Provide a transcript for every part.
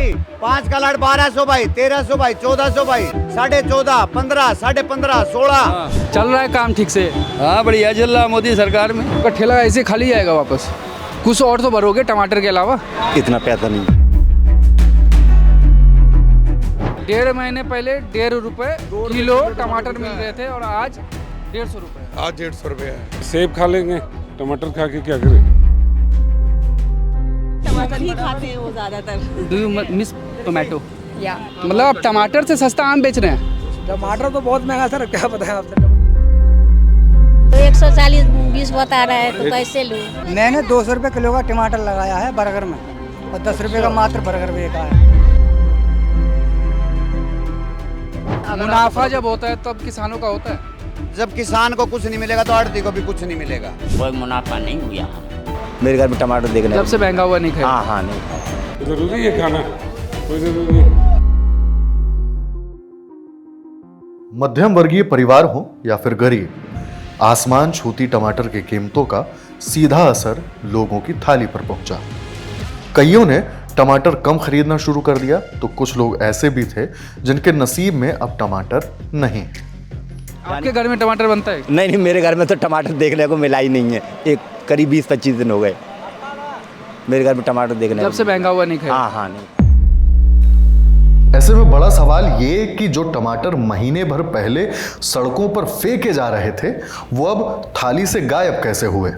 नहीं, 5 का लाट 1200 भाई, 1300 भाई, 1400 भाई, 14.5, 15, 15.5, 16। चल रहा है काम ठीक से? हाँ बढ़िया चल रहा मोदी सरकार में। आपका ठेला ऐसे खाली जाएगा वापस? कुछ और तो भरोगे टमाटर के अलावा? इतना पैसा नहीं। 1.5 महीने पहले 1.5 रुपए किलो टमाटर मिल रहे थे और आज 150 रुपए। आज 150 रुपये है। सेब खा लेंगे, टमाटर खा के क्या करें? टमाटर ही खाते हैं वो ज़्यादातर। Do you miss tomato? या मतलब आप टमाटर से सस्ता आम बेच रहे हैं? टमाटर तो बहुत महंगा सर, क्या बताएं आपसे। तो 140-20 बता रहा है तो कैसे लूँ? मैंने 200 रुपये किलो का टमाटर लगाया है बर्गर में और 10 रुपये का मात्र बर्गर बेचा है। मुनाफा जब होता है तब किसानों का होता है। जब किसान को कुछ नहीं मिलेगा तो आड़ती को भी कुछ नहीं मिलेगा। कोई मुनाफा नहीं हुआ। मेरे घर में टमाटर देखने जब से महंगा हुआ नहीं खाया? हाँ नहीं खाया। जरूरी है खाना, कोई जरूरी नहीं। मध्यम वर्गीय परिवार हो या फिर गरीब, आसमान छूती टमाटर की कीमतों का सीधा असर लोगों की थाली पर पहुंचा। कईयों ने टमाटर कम खरीदना शुरू कर दिया तो कुछ लोग ऐसे भी थे जिनके नसीब में अब टमाटर नहीं। आपके घर में टमाटर बनता है? नहीं, मेरे घर में तो टमाटर देखने को मिला ही नहीं है। एक करीब 20-25 दिन हो गए मेरे घर में टमाटर देखने। जब से महंगा हुआ नहीं खाया? हाँ नहीं। ऐसे में बड़ा सवाल ये कि जो टमाटर महीने भर पहले सड़कों पर फेंके जा रहे थे वो अब थाली से गायब कैसे हुए।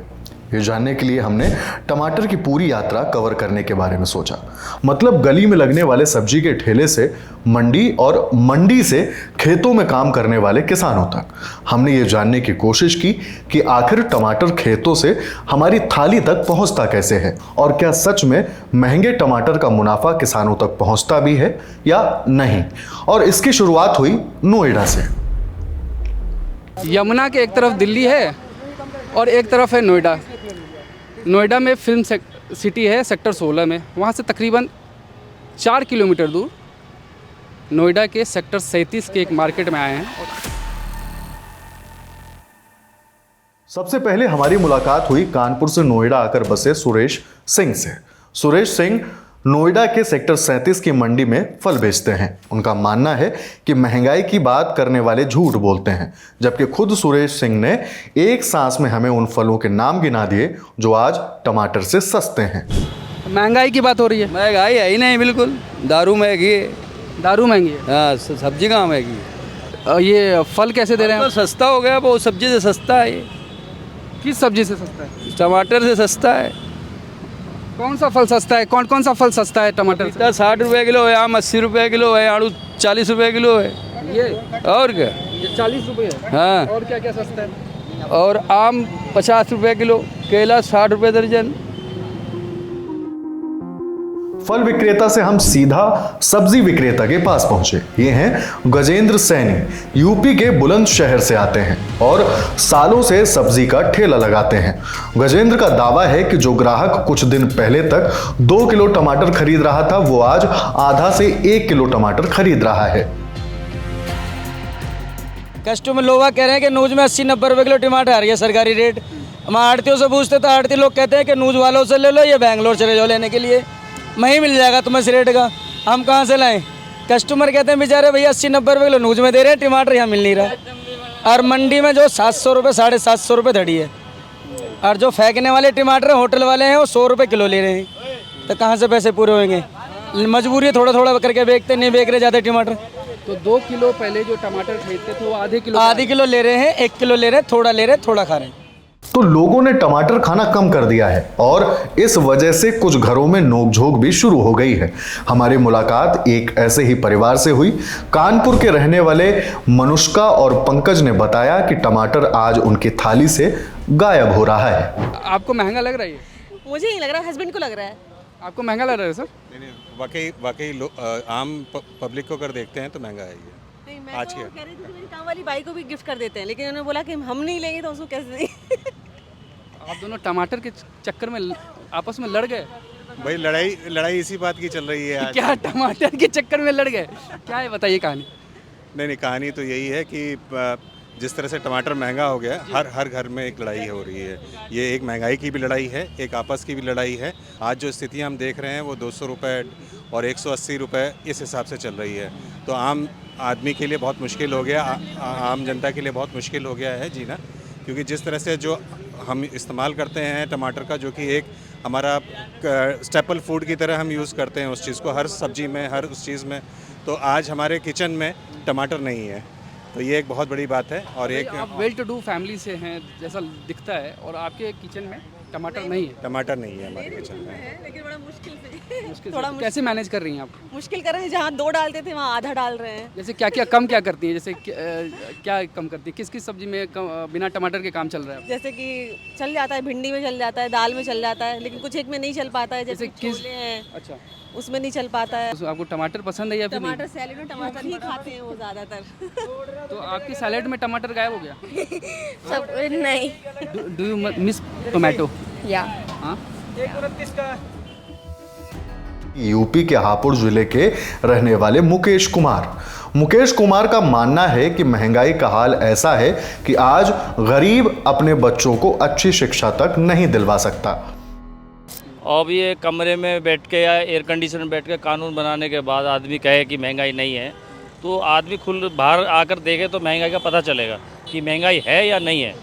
ये जानने के लिए हमने टमाटर की पूरी यात्रा कवर करने के बारे में सोचा। मतलब गली में लगने वाले सब्जी के ठेले से मंडी और मंडी से खेतों में काम करने वाले किसानों तक हमने ये जानने की कोशिश की कि आखिर टमाटर खेतों से हमारी थाली तक पहुंचता कैसे है और क्या सच में महंगे टमाटर का मुनाफा किसानों तक पहुंचता भी है या नहीं। और इसकी शुरुआत हुई नोएडा से। यमुना के एक तरफ दिल्ली है और एक तरफ है नोएडा। नोएडा में फिल्म सिटी है सेक्टर 16 में। वहाँ से तकरीबन 4 किलोमीटर दूर नोएडा के सेक्टर 37 के एक मार्केट में आए हैं। सबसे पहले हमारी मुलाकात हुई कानपुर से नोएडा आकर बसे सुरेश सिंह से। सुरेश सिंह नोएडा के सेक्टर 37 की मंडी में फल बेचते हैं। उनका मानना है कि महंगाई की बात करने वाले झूठ बोलते हैं, जबकि खुद सुरेश सिंह ने एक सांस में हमें उन फलों के नाम गिना दिए जो आज टमाटर से सस्ते हैं। महंगाई की बात हो रही है? महंगाई है ही नहीं बिल्कुल। दारू महंगी है। दारू महंगी है? हाँ, सब्जी कहाँ महंगी है। ये फल कैसे दे रहे हैं? तो सस्ता हो गया, वो सब्जी से सस्ता है। ये किस सब्जी से सस्ता है? टमाटर से सस्ता है। कौन सा फल सस्ता है? कौन कौन सा फल सस्ता है टमाटर से? 60 रुपये किलो है, आम 80 रुपये किलो है, आड़ू 40 रुपये किलो है। ये और क्या? ये 40 रुपये है? हाँ। और क्या क्या सस्ता है? और आम 50 रुपये किलो, केला 60 रुपये दर्जन। फल विक्रेता से हम सीधा सब्जी विक्रेता के पास पहुंचे। ये हैं गजेंद्र सैनी। यूपी के बुलंदशहर से आते हैं और सालों से सब्जी का ठेला लगाते हैं। गजेंद्र का दावा है कि जो ग्राहक कुछ दिन पहले तक 2 किलो टमाटर खरीद रहा था वो आज आधा से 1 किलो टमाटर खरीद रहा है। कस्टमर लोग कह रहे हैं कि नूज में 80-90 रुपये किलो टमाटर आ रही है सरकारी रेट। हम आड़तियों से पूछते तो आड़ती लोग कहते हैं कि नूज वालों से ले लो या बैंगलोर चले जाओ लेने के लिए, वहीं मिल जाएगा तुम्हें इस रेट का। हम कहाँ से लाएं? कस्टमर कहते हैं बेचारे भैया 80-90 रुपये किलो नूज में दे रहे हैं, टमाटर यहाँ मिल नहीं रहा। और मंडी में जो 700 रुपये 750 रुपये धड़ी है और जो फेंकने वाले टमाटर होटल वाले हैं वो 100 रुपये किलो ले रहे हैं, तो कहाँ से पैसे पूरे होंगे? मजबूरी है, थोड़ा थोड़ा करके बेचते, नहीं बेच रहे ज़्यादा टमाटर। तो 2 किलो पहले जो टमाटर खरीदते थे वो आधे किलो ले रहे हैं, 1 किलो ले रहे हैं, थोड़ा ले रहे हैं, थोड़ा खा रहे हैं। तो लोगों ने टमाटर खाना कम कर दिया है और इस वजह से कुछ घरों में नोकझोंक भी शुरू हो गई है। हमारी मुलाकात एक ऐसे ही परिवार से हुई। कानपुर के रहने वाले मनुष्का और पंकज ने बताया कि टमाटर आज उनकी थाली से गायब हो रहा है। आपको महंगा लग रहा है? मुझे नहीं लग रहा, हस्बैंड को लग रहा है। आपको महंगा लग रहा है सर? नहीं, वाकई आम पब्लिक को अगर देखते हैं तो महंगा है ये। नहीं, मैं आज तो क्या? कह रही थी कि मेरी काम वाली बाई को भी गिफ्ट कर देते हैं, लेकिन उन्होंने बोला कि हम नहीं लेंगे तो उसको कैसे दें। आप दोनों टमाटर के चक्कर में आपस में लड़ गए? भाई लड़ाई इसी बात की चल रही है आज। क्या टमाटर के चक्कर में लड़ गए? क्या है बताइए कहानी। नहीं, कहानी तो यही है कि जिस तरह से टमाटर महंगा हो गया, हर घर में एक लड़ाई हो रही है। ये एक महंगाई की भी लड़ाई है, एक आपस की भी लड़ाई है। आज जो स्थिति हम देख रहे हैं वो 200 रुपये और 180 रुपये इस हिसाब से चल रही है। तो आम आदमी के लिए बहुत मुश्किल हो गया, आम जनता के लिए बहुत मुश्किल हो गया है जीना, क्योंकि जिस तरह से जो हम इस्तेमाल करते हैं टमाटर का, जो कि एक हमारा स्टेपल फूड की तरह हम यूज़ करते हैं उस चीज़ को, हर सब्जी में, हर उस चीज़ में, तो आज हमारे किचन में टमाटर नहीं है। तो ये एक बहुत बड़ी बात है। और एक आप वेल टू डू फैमिली से हैं जैसा दिखता है, और आपके किचन में टमाटर नहीं है। टमाटर नहीं है हमारे किचन में। है, लेकिन बड़ा मुश्किल से थोड़ा कैसे मैनेज कर रही हैं आप? मुश्किल कर रहे हैं, जहाँ 2 डालते थे वहाँ आधा डाल रहे हैं। जैसे क्या क्या कम क्या करती हैं? जैसे क्या कम करती है? किस किस सब्जी में बिना टमाटर के काम चल रहा है? जैसे कि चल जाता है, भिंडी में चल जाता है, दाल में चल जाता है, लेकिन कुछ एक में नहीं चल पाता है। जैसे छोले हैं, अच्छा, उसमें नहीं चल पाता है। तो आपको टमाटर पसंद है या फिर टमाटर सैलेड में टमाटर ही खाते हैं वो ज़्यादातर। नहीं? तो आपकी सैलेड में टमाटर गायब हो गया? सब नहीं डू यू मिस टोमेटो? या हाँ, यूपी के हापुड़ जिले के रहने वाले मुकेश कुमार का मानना है कि महंगाई का हाल ऐसा है कि आज गरीब अपने बच्चों को अच्छी शिक्षा तक नहीं दिलवा सकता। अब ये कमरे में बैठ के या एयर कंडीशन में बैठ के कानून बनाने के बाद आदमी कहे कि महंगाई नहीं है, तो आदमी खुद बाहर आकर देखे तो महंगाई का पता चलेगा कि महंगाई है या नहीं है।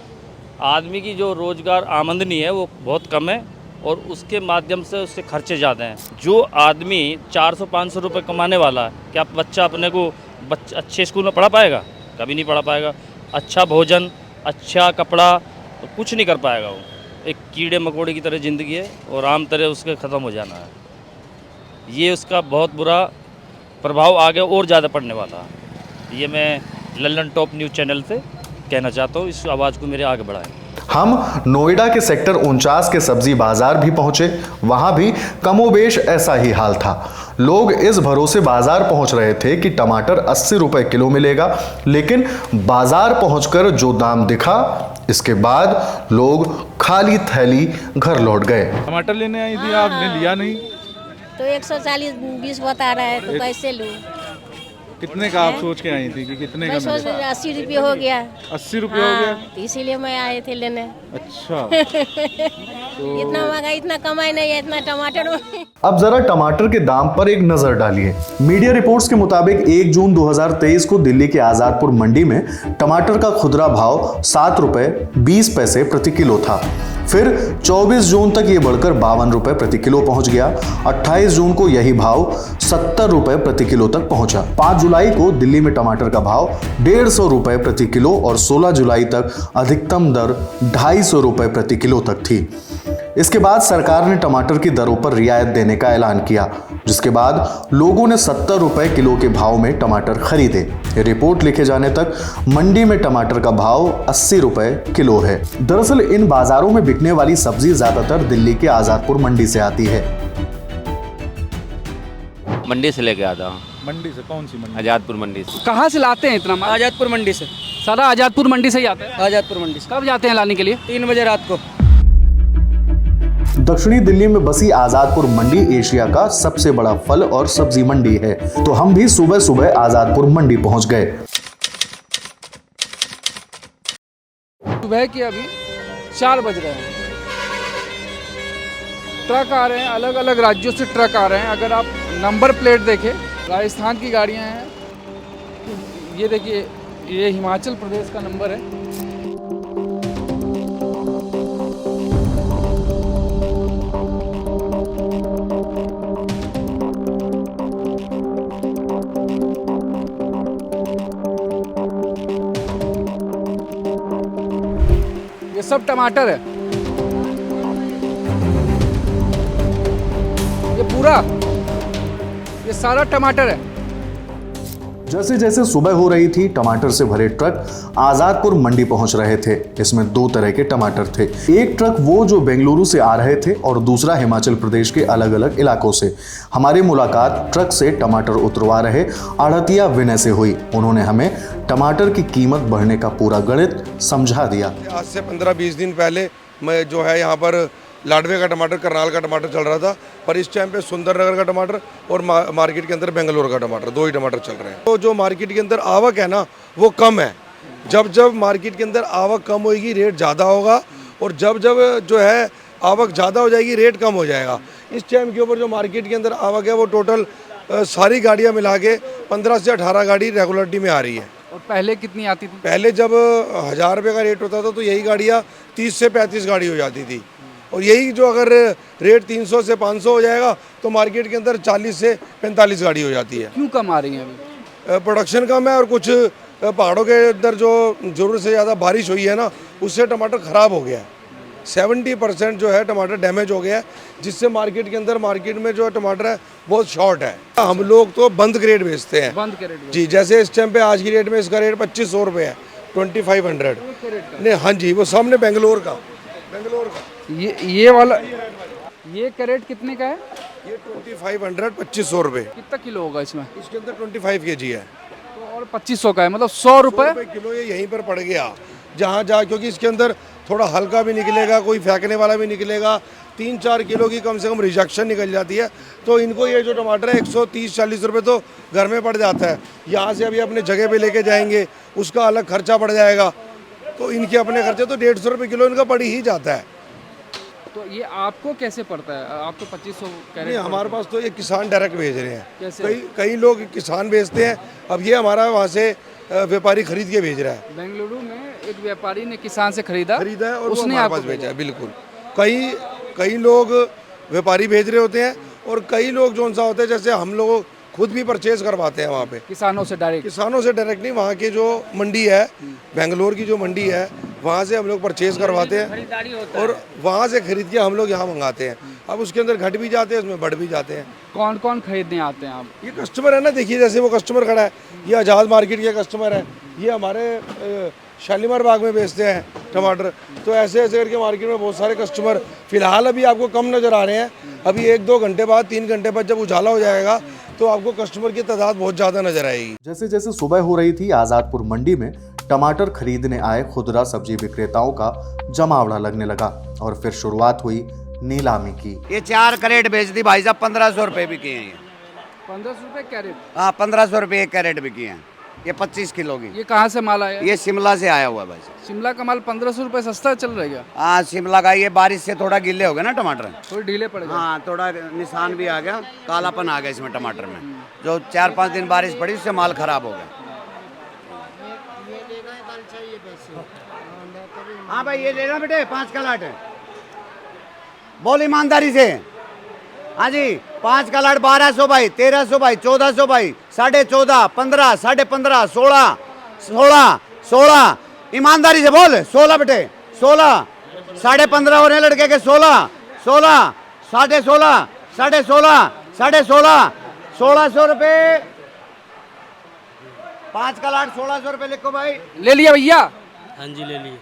आदमी की जो रोज़गार आमदनी है वो बहुत कम है, और उसके माध्यम से उसके खर्चे ज़्यादा हैं। जो आदमी 400-500 रुपये कमाने वाला है, क्या बच्चा अपने को अच्छे स्कूल में पढ़ा पाएगा? कभी नहीं पढ़ा पाएगा। अच्छा भोजन, अच्छा कपड़ा, तो कुछ नहीं कर पाएगा वो। एक कीड़े मकोड़े की तरह ज़िंदगी है, और आम तरह उसके ख़त्म हो जाना है। ये उसका बहुत बुरा प्रभाव आगे और ज़्यादा पड़ने वाला है। ये मैं लल्लन टॉप न्यूज़ चैनल से कहना चाहता हूँ, इस आवाज़ को मेरे आगे बढ़ाएं। हम नोएडा के सेक्टर 49 के सब्जी बाजार भी पहुंचे। वहां भी कमोबेश ऐसा ही हाल था। लोग इस भरोसे बाजार पहुंच रहे थे कि टमाटर 80 रुपए किलो मिलेगा, लेकिन बाजार पहुंचकर जो दाम दिखा, इसके बाद लोग खाली थैली घर लौट गए। टमाटर लेने आई थी, आपने लिया नहीं? तो 140-20 बता रहा है, तो कैसे लूँ? कितने का आप सोच के आई थी कि कितने का? मैं सोच रही 80 रुपये हो गया। 80 रुपये हो गया? तो इसीलिए मैं आए थे लेने। अच्छा। इतना महंगा, इतना कमाई नहीं है, इतना टमाटर। अब जरा टमाटर के दाम पर एक नजर डालिए। मीडिया रिपोर्ट्स के मुताबिक 1 जून 2023 को दिल्ली के आजादपुर मंडी में टमाटर का खुदरा भाव 7 रुपए 20 पैसे प्रति किलो था। फिर 24 जून तक ये बढ़कर 52 रुपए प्रति किलो पहुंच गया। 28 जून को यही भाव 70 रुपए प्रति किलो तक पहुंचा। 5 जुलाई को दिल्ली में टमाटर का भाव 150 रुपए प्रति किलो, और 16 जुलाई तक अधिकतम दर 250 रुपए प्रति किलो तक थी। इसके बाद सरकार ने टमाटर की दरों पर रियायत देने का ऐलान किया, जिसके बाद लोगों ने 70 रुपए किलो के भाव में टमाटर खरीदे। ये रिपोर्ट लिखे जाने तक मंडी में टमाटर का भाव 80 रुपए किलो है। दरअसल इन बाजारों में बिकने वाली सब्जी ज्यादातर दिल्ली के आजादपुर मंडी से आती है। मंडी से लेके आता हूँ। मंडी से? कौन सी मंडी? आजादपुर मंडी से। कहाँ से लाते हैं इतना माल? आजादपुर मंडी से। सारा आजादपुर मंडी से ही आता है? आजादपुर मंडी से। कब जाते हैं लाने के लिए? 3 बजे रात को। दक्षिणी दिल्ली में बसी आजादपुर मंडी एशिया का सबसे बड़ा फल और सब्जी मंडी है, तो हम भी सुबह सुबह आजादपुर मंडी पहुंच गए। सुबह के अभी 4 बज रहे हैं। ट्रक आ रहे हैं, अलग अलग राज्यों से ट्रक आ रहे हैं। अगर आप नंबर प्लेट देखें, राजस्थान की गाड़ियां हैं। ये देखिए, ये हिमाचल प्रदेश का नंबर है। ये सब टमाटर है, ये पूरा, ये सारा टमाटर है। जैसे जैसे सुबह हो रही थी, टमाटर से भरे ट्रक आजादपुर मंडी पहुंच रहे थे। इसमें 2 तरह के टमाटर थे। एक ट्रक वो जो बेंगलुरु से आ रहे थे, और दूसरा हिमाचल प्रदेश के अलग अलग इलाकों से। हमारी मुलाकात ट्रक से टमाटर उतरवा रहे आढ़तिया विनय से हुई। उन्होंने हमें टमाटर की कीमत बढ़ने का पूरा गणित समझा दिया। आज से 15-20 दिन पहले मैं जो है यहाँ पर लाडवे का टमाटर, करनाल का टमाटर चल रहा था, पर इस टाइम पे सुंदरनगर का टमाटर और मार्केट के अंदर बेंगलोर का टमाटर, 2 ही टमाटर चल रहे हैं। तो जो मार्केट के अंदर आवक है ना, वो कम है, जब जब मार्केट के अंदर आवक कम होगी रेट ज़्यादा होगा, और जब जब जो है आवक ज़्यादा हो जाएगी रेट कम हो जाएगा। इस टाइम के ऊपर जो मार्केट के अंदर आवक है वो टोटल सारी गाड़ियाँ मिला के 15 से 18 गाड़ी रेगुलरिटी में आ रही है। और पहले कितनी आती थी? पहले जब 1000 रुपये का रेट होता था तो यही गाड़ियाँ 30 से 35 गाड़ी हो जाती थी, और यही जो अगर रेट 300 से 500 हो जाएगा तो मार्केट के अंदर 40 से 45 गाड़ी हो जाती है। क्यों कम आ रही है अभी? प्रोडक्शन कम है, और कुछ पहाड़ों के अंदर जो ज़रूरत से ज़्यादा बारिश हुई है ना, उससे टमाटर ख़राब हो गया है। 70% जो है टमाटर डैमेज हो गया है, जिससे मार्केट के अंदर मार्केट में जो टमाटर है बहुत शॉर्ट है। हम लोग तो बंद ग्रेड बेचते हैं। बंद क्रेडिट जी, जैसे इस टाइम पे आज की रेट में इसका रेट 2500 रुपये है, 2500। नहीं, हाँ जी, वो सामने बेंगलोर का ये वाला, ये कैरेट कितने का है? ये 2500, 2500 रुपये। कितना किलो होगा इसमें? इसके अंदर 25 kg है, तो और 2500 का है, मतलब 100 रुपये किलो। ये यहीं पर पड़ गया जहाँ क्योंकि इसके अंदर थोड़ा हल्का भी निकलेगा, कोई फेंकने वाला भी निकलेगा। 3-4 किलो की कम से कम रिजेक्शन निकल जाती है, तो इनको ये जो टमाटर है 130-40 रुपये तो घर में पड़ जाता है। यहाँ से अभी अपने जगह पे लेके जाएंगे, उसका अलग खर्चा पड़ जाएगा, तो इनके अपने खर्चे तो 150 रुपये किलो इनका पड़ ही जाता है। तो ये आपको कैसे पड़ता है? आप तो 2500 कैरेट। नहीं, हमारे पास तो ये किसान डायरेक्ट भेज रहे हैं। कैसे? कई लोग किसान भेजते हैं, अब ये हमारा वहाँ से व्यापारी खरीद के भेज रहा है। बेंगलुरु में एक व्यापारी ने किसान से खरीदा है और उसने हमारे पास भेजा है। बिल्कुल, कई लोग व्यापारी भेज रहे होते हैं, और कई लोग जो सा होता है जैसे हम लोग खुद भी परचेज करवाते हैं वहाँ पे किसानों से डायरेक्ट नहीं, वहाँ की जो मंडी है, बेंगलोर की जो मंडी है, वहाँ से हम लोग परचेज करवाते हैं, और वहाँ से खरीद के हम लोग यहाँ मंगाते हैं। अब उसके अंदर घट भी जाते हैं, उसमें बढ़ भी जाते हैं। कौन कौन खरीदने आते हैं आप? ये कस्टमर है ना, देखिए जैसे वो कस्टमर खड़ा है, ये आज़ाद मार्केट के कस्टमर है, ये हमारे शालीमार बाग में बेचते हैं टमाटर। तो ऐसे ऐसे करके मार्केट में बहुत सारे कस्टमर फिलहाल अभी आपको कम नज़र आ रहे हैं। अभी 1-2 घंटे बाद, 3 घंटे बाद जब उजाला हो जाएगा तो आपको कस्टमर की तादाद बहुत ज़्यादा नजर आएगी। जैसे जैसे सुबह हो रही थी, आज़ादपुर मंडी में टमाटर खरीदने आए खुदरा सब्जी विक्रेताओं का जमावड़ा लगने लगा, और फिर शुरुआत हुई नीलामी की। ये 4 कैरेट बेच दी भाई साहब, 1500 रुपये बिकी हैं। 1500 रुपये कैरेट? हाँ, 1500 रुपये एक कैरेट बिकी हैं। ये 25 किलो की। ये कहाँ से माल आया? ये शिमला से आया हुआ है भाई साहब। शिमला का माल 1500 रुपये सस्ता चल रहा है क्या? हाँ, शिमला का। ये बारिश से थोड़ा गिले हो गए ना टमाटर, थोड़ी ढीले पड़ गए। हाँ, थोड़ा निशान भी आ गया, कालापन आ गया इसमें टमाटर में। जो 4-5 दिन बारिश पड़ी उससे माल खराब हो गया। हाँ भाई, ये लेना बेटे, 5 का लाट है। बोल ईमानदारी से। हाँ जी, 5 का लाट 1200 भाई, 1300 भाई, 1400 भाई, 14.5, 15, 15.5, 16। ईमानदारी से बोल। 16 बेटे, 16, 15.5 हो रहे हैं लड़के के। 16, 16.5, 16.5, 1600 रुपये। 5 का लाट 1600 रुपये लिखो भाई। ले लिया भैया? हाँ जी, ले लिए।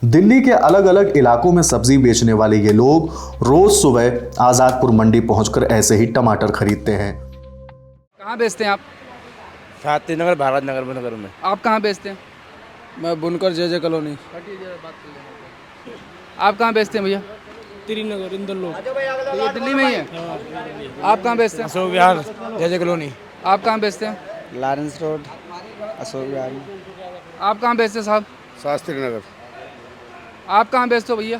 दिल्ली के अलग अलग इलाकों में सब्जी बेचने वाले ये लोग रोज सुबह आज़ादपुर मंडी पहुंचकर ऐसे ही टमाटर खरीदते हैं। कहाँ बेचते हैं आप? शास्त्री नगर, भारत नगर में। आप कहाँ बेचते हैं? मैं बुनकर जे कॉलोनी। आप कहाँ बेचते हैं भैया? त्रिनगर, इंदर लोग। ये दिल्ली में ही है? आप कहाँ बेचते हैं? अशोक विहार, जे कॉलोनी। आप कहाँ बेचते हैं? Lawrence road, Ashok Vihar. आप कहाँ बेचते हैं साहब? शास्त्री नगर। आप कहाँ बेचते हो भैया?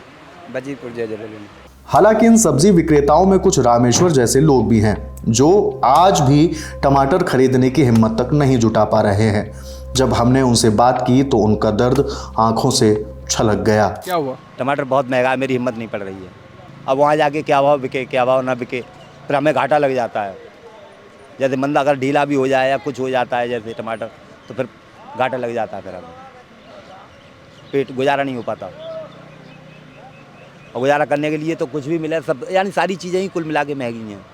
बजीपुर, जे कॉलोनी। हालांकि इन सब्जी विक्रेताओं में कुछ रामेश्वर जैसे लोग भी हैं जो आज भी टमाटर खरीदने की हिम्मत तक नहीं जुटा पा रहे हैं। जब हमने उनसे बात की तो उनका दर्द आंखों से छलक गया। क्या हुआ? टमाटर बहुत महंगा है, मेरी हिम्मत नहीं पड़ रही है। अब वहाँ जाके क्या भाव बिके, क्या भाव ना बिके, फिर हमें घाटा लग जाता है। जैसे मंदा अगर ढीला भी हो जाए या कुछ हो जाता है जैसे टमाटर, तो फिर घाटा लग जाता है, फिर हमें पेट गुजारा नहीं हो पाता। और गुजारा करने के लिए तो कुछ भी मिले, सब यानी सारी चीज़ें ही कुल मिला के महंगी हैं।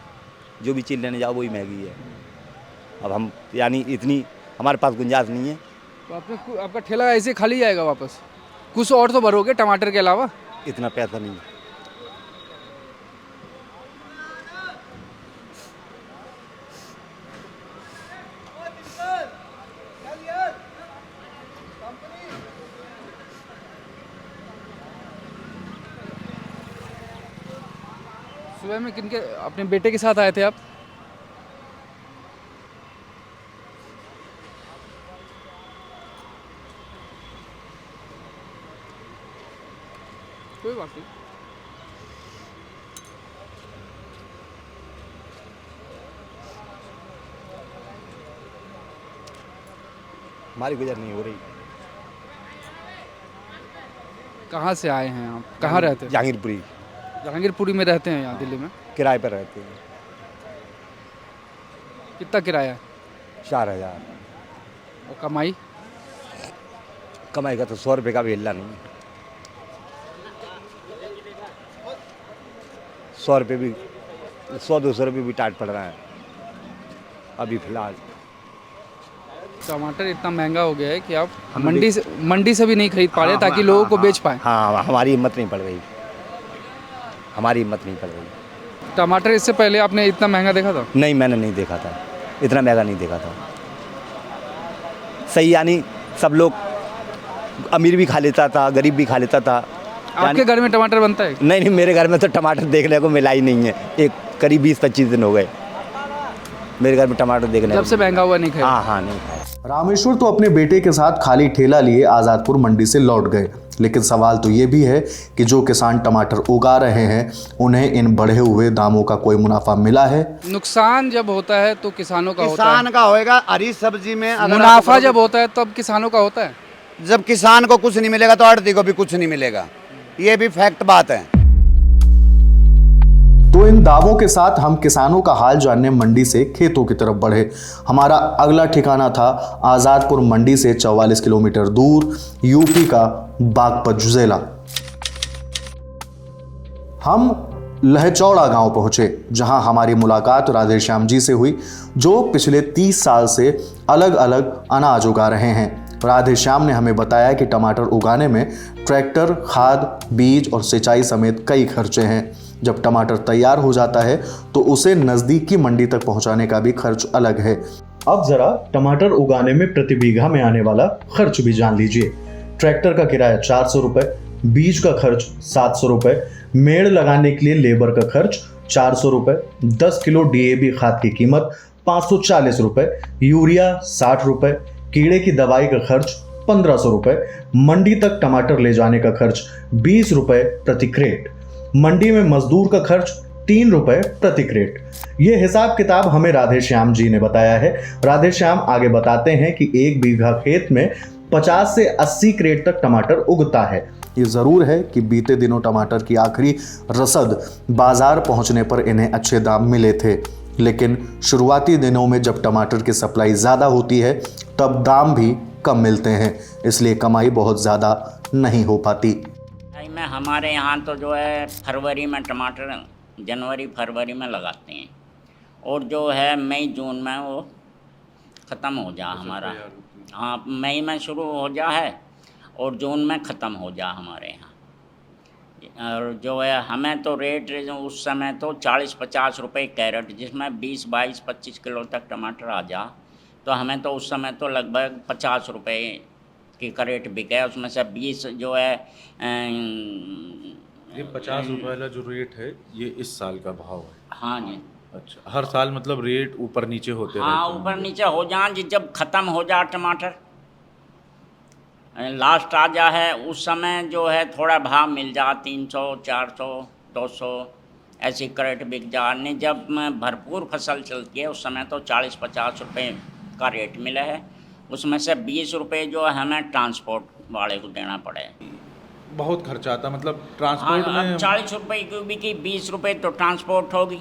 जो भी चीज़ लेने जाओ वही महंगी है। अब हम यानी इतनी हमारे पास गुंजाइश नहीं है। तो आपका ठेला ऐसे खाली जाएगा वापस? कुछ और तो भरोगे टमाटर के अलावा? इतना पैसा नहीं है। सुबह में किनके, अपने बेटे के साथ आए थे आप? कोई बात नहीं। हमारी गुजर नहीं हो रही। कहाँ से आए हैं आप, कहाँ रहते हैं? जहांगीरपुरी जहांगीरपुरी में रहते हैं यहाँ दिल्ली में। किराए पर रहते हैं। कितना किराया है? 4000। और कमाई? कमाई का तो 100 रुपये का भी हिल्ला नहीं। 100 रुपये भी 100-200 रुपये भी टाइट पड़ रहा है अभी फिलहाल। टमाटर इतना महंगा हो गया है कि आप मंडी से भी नहीं खरीद पा रहे ताकि लोगों को बेच पाए। हाँ, हमारी हिम्मत नहीं पड़ रही। हमारी हिम्मत नहीं पड़ रही। टमाटर इससे पहले आपने इतना महंगा देखा था? नहीं, मैंने नहीं देखा था, इतना महंगा नहीं देखा था। सही, यानी सब लोग, अमीर भी खा लेता था, गरीब भी खा लेता था। आपके घर में टमाटर बनता है? नहीं, मेरे घर में तो टमाटर देखने को मिला ही नहीं है। एक करीब 20-25 दिन हो गए मेरे घर में टमाटर देखने। जब से महंगा हुआ नहीं खाया? हाँ, नहीं खाया। रामेश्वर तो अपने बेटे के साथ खाली ठेला लिए आज़ादपुर मंडी से लौट गए, लेकिन सवाल तो ये भी है कि जो किसान टमाटर उगा रहे हैं उन्हें इन बढ़े हुए दामों का कोई मुनाफा मिला है? नुकसान जब होता है तो किसानों का होता है। किसान का होएगा। हरी सब्जी में अगर मुनाफा जब होता है तब किसानों का होता है। जब किसान को कुछ नहीं मिलेगा तो आढ़ती को भी कुछ नहीं मिलेगा, ये भी फैक्ट बात है। तो इन दावों के साथ हम किसानों का हाल जानने मंडी से खेतों की तरफ बढ़े। हमारा अगला ठिकाना था आज़ादपुर मंडी से 44 किलोमीटर दूर यूपी का बागपत जिला। हम लहचौड़ा गांव पहुंचे, जहां हमारी मुलाकात राधेश्याम जी से हुई, जो पिछले 30 साल से अलग अलग अनाज उगा रहे हैं। राधेश्याम ने हमें बताया कि टमाटर उगाने में ट्रैक्टर, खाद, बीज और सिंचाई समेत कई खर्चे हैं। जब टमाटर तैयार हो जाता है तो उसे नज़दीक की मंडी तक पहुंचाने का भी खर्च अलग है। अब जरा टमाटर उगाने में प्रति बीघा में आने वाला खर्च भी जान लीजिए। ट्रैक्टर का किराया 400 रुपये, बीज का खर्च 700 रुपये, मेड़ लगाने के लिए लेबर का खर्च 400 रुपये, 10 किलो DAP खाद की कीमत 540 रुपये, यूरिया 60 रुपये, कीड़े की दवाई का खर्च 1500 रुपये, मंडी तक टमाटर ले जाने का खर्च 20 रुपये प्रति क्रेट, मंडी में मजदूर का खर्च 3 रुपये प्रति क्रेट। ये हिसाब किताब हमें राधेश्याम जी ने बताया है। राधेश्याम आगे बताते हैं कि 1 बीघा खेत में 50 से 80 क्रेट तक टमाटर उगता है। ये ज़रूर है कि बीते दिनों टमाटर की आखिरी रसद बाजार पहुंचने पर इन्हें अच्छे दाम मिले थे, लेकिन शुरुआती दिनों में जब टमाटर की सप्लाई ज़्यादा होती है तब दाम भी कम मिलते हैं, इसलिए कमाई बहुत ज़्यादा नहीं हो पाती। में हमारे यहाँ तो जो है फरवरी में टमाटर जनवरी फरवरी में लगाते हैं, और जो है मई जून में वो ख़त्म हो जा हमारा। हाँ, मई में शुरू हो जा है और जून में ख़त्म हो जा हमारे यहाँ। और जो है हमें तो रेट उस समय तो 40-50 रुपये कैरेट, जिसमें 20, 22, 25 किलो तक टमाटर आ जा, तो हमें तो उस समय तो लगभग 50 रुपये की कैरेट बिके। उसमें से 20 जो है ये 50 रुपये वाला जो रेट है ये इस साल का भाव है? हाँ जी। अच्छा, हर साल मतलब रेट ऊपर नीचे होते रहते हैं? हाँ, ऊपर नीचे हो जाए। जब ख़त्म हो जा टमाटर, लास्ट आ जा है, उस समय जो है थोड़ा भाव मिल जा, 300, 400, 200 ऐसी कैरेट बिक जा। नहीं, जब भरपूर फसल चलती है उस समय तो 40-50 रुपये का रेट मिला है। उसमें से 20 रुपये जो है हमें ट्रांसपोर्ट वाले को देना पड़े। बहुत खर्चा आता, मतलब ट्रांसपोर्ट में। 40 रुपये क्यूबिक की 20 रुपये तो ट्रांसपोर्ट होगी,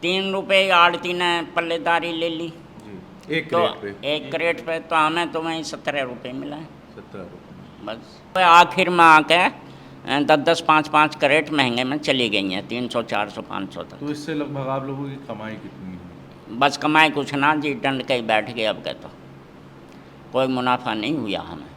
3 रुपये आड़ती ने पल्लेदारी ले ली जी, एक तो क्रेट पे। एक क्रेट पे तो हमें तो वहीं 17 रुपये मिला है। 17 रुपये बस। तो आखिर में आके 10-10, 5-5 कैरेट महंगे में चली गई हैं, 300, 400, 500 तक। तो इससे लगभग आप लोगों की कमाई कितनी है? बस कमाई कुछ ना जी, दंड के ही बैठ गए। अब के तो कोई मुनाफा नहीं हुआ हमें।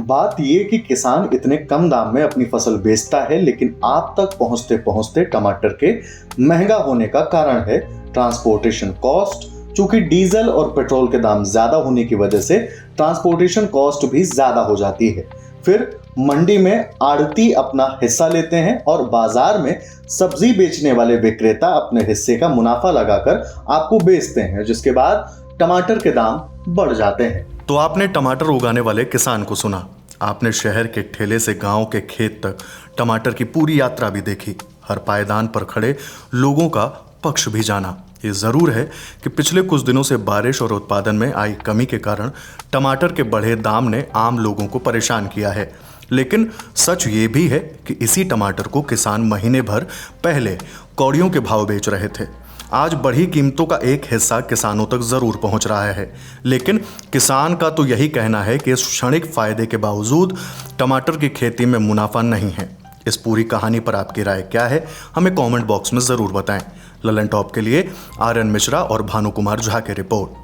बात ये कि किसान इतने कम दाम में अपनी फसल बेचता है, लेकिन आप तक पहुंचते पहुंचते टमाटर के महंगा होने का कारण है ट्रांसपोर्टेशन कॉस्ट। चूंकि डीजल और पेट्रोल के दाम ज्यादा होने की वजह से ट्रांसपोर्टेशन कॉस्ट भी ज्यादा हो जाती है। फिर मंडी में आड़ती अपना हिस्सा लेते हैं और बाजार में सब्जी बेचने वाले विक्रेता अपने हिस्से का मुनाफा लगाकर आपको बेचते हैं, जिसके बाद टमाटर के दाम बढ़ जाते हैं। तो आपने टमाटर उगाने वाले किसान को सुना। आपने शहर के ठेले से गांव के खेत तक टमाटर की पूरी यात्रा भी देखी, हर पायदान पर खड़े लोगों का पक्ष भी जाना। ये ज़रूर है कि पिछले कुछ दिनों से बारिश और उत्पादन में आई कमी के कारण टमाटर के बढ़े दाम ने आम लोगों को परेशान किया है, लेकिन सच ये भी है कि इसी टमाटर को किसान महीने भर पहले कौड़ियों के भाव बेच रहे थे। आज बढ़ी कीमतों का एक हिस्सा किसानों तक ज़रूर पहुंच रहा है, लेकिन किसान का तो यही कहना है कि इस क्षणिक फायदे के बावजूद टमाटर की खेती में मुनाफा नहीं है। इस पूरी कहानी पर आपकी राय क्या है, हमें कमेंट बॉक्स में ज़रूर बताएं। ललन टॉप के लिए आर्यन मिश्रा और भानु कुमार झा की रिपोर्ट।